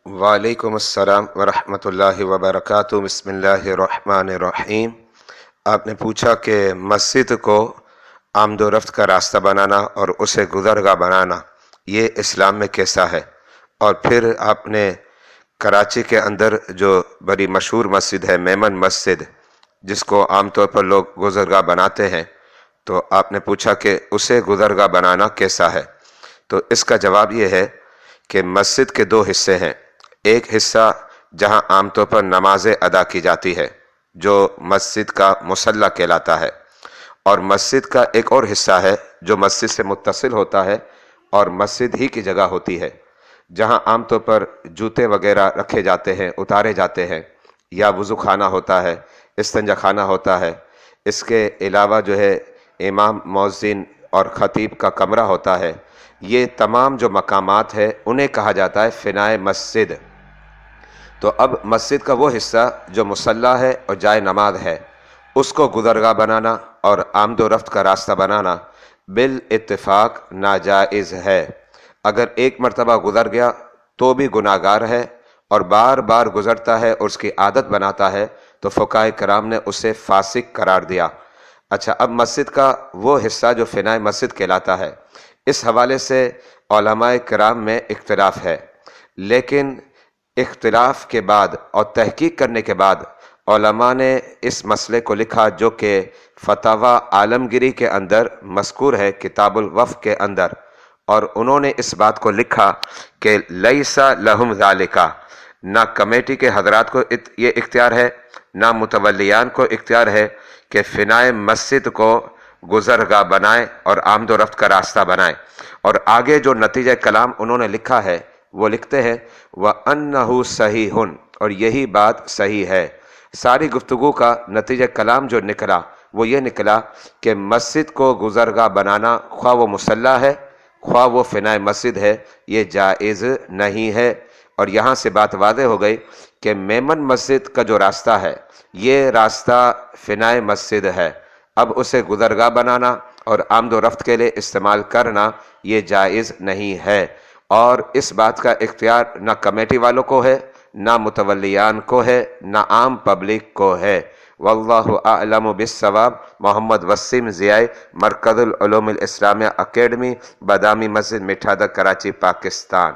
وعلیکم السلام ورحمۃ اللہ وبرکاتہ۔ بسم اللہ الرحمن الرحیم۔ آپ نے پوچھا کہ مسجد کو آمد و رفت کا راستہ بنانا اور اسے گزرگاہ بنانا یہ اسلام میں کیسا ہے، اور پھر آپ نے کراچی کے اندر جو بڑی مشہور مسجد ہے میمن مسجد، جس کو عام طور پر لوگ گزرگاہ بناتے ہیں، تو آپ نے پوچھا کہ اسے گزرگاہ بنانا کیسا ہے۔ تو اس کا جواب یہ ہے کہ مسجد کے دو حصے ہیں۔ ایک حصہ جہاں عام طور پر نمازیں ادا کی جاتی ہے، جو مسجد کا مصلی کہلاتا ہے، اور مسجد کا ایک اور حصہ ہے جو مسجد سے متصل ہوتا ہے اور مسجد ہی کی جگہ ہوتی ہے، جہاں عام طور پر جوتے وغیرہ رکھے جاتے ہیں، اتارے جاتے ہیں، یا وضو خانہ ہوتا ہے، استنجا خانہ ہوتا ہے۔ اس کے علاوہ جو ہے امام، مؤذن اور خطیب کا کمرہ ہوتا ہے۔ یہ تمام جو مقامات ہیں انہیں کہا جاتا ہے فنائے مسجد۔ تو اب مسجد کا وہ حصہ جو مصلی ہے اور جائے نماز ہے، اس کو گزرگاہ بنانا اور آمد و رفت کا راستہ بنانا بالاتفاق ناجائز ہے۔ اگر ایک مرتبہ گزر گیا تو بھی گناہگار ہے، اور بار بار گزرتا ہے اور اس کی عادت بناتا ہے تو فقہاء کرام نے اسے فاسق قرار دیا۔ اچھا، اب مسجد کا وہ حصہ جو فنائے مسجد کہلاتا ہے، اس حوالے سے علماء کرام میں اختلاف ہے، لیکن اختلاف کے بعد اور تحقیق کرنے کے بعد علماء نے اس مسئلے کو لکھا، جو کہ فتاوی عالمگیری کے اندر مذکور ہے، کتاب الوقف کے اندر، اور انہوں نے اس بات کو لکھا کہ لیس لہم ذالک، نہ کمیٹی کے حضرات کو یہ اختیار ہے، نہ متولیان کو اختیار ہے کہ فنائے مسجد کو گزرگاہ بنائیں اور آمد و رفت کا راستہ بنائیں۔ اور آگے جو نتیجہ کلام انہوں نے لکھا ہے وہ لکھتے ہیں وَأَنَّهُ صَحِيحٌ، اور یہی بات صحیح ہے۔ ساری گفتگو کا نتیجہ کلام جو نکلا وہ یہ نکلا کہ مسجد کو گزرگاہ بنانا، خواہ وہ مصلی ہے خواہ وہ فنائے مسجد ہے، یہ جائز نہیں ہے۔ اور یہاں سے بات واضح ہو گئی کہ میمن مسجد کا جو راستہ ہے یہ راستہ فنائے مسجد ہے، اب اسے گزرگاہ بنانا اور آمد و رفت کے لیے استعمال کرنا یہ جائز نہیں ہے، اور اس بات کا اختیار نہ کمیٹی والوں کو ہے، نہ متولیان کو ہے، نہ عام پبلک کو ہے۔ واللہ اعلم بالصواب۔ محمد وسیم ضیائی، مرکز العلوم الاسلامیہ اکیڈمی، بادامی مسجد، مٹھادہ، کراچی، پاکستان۔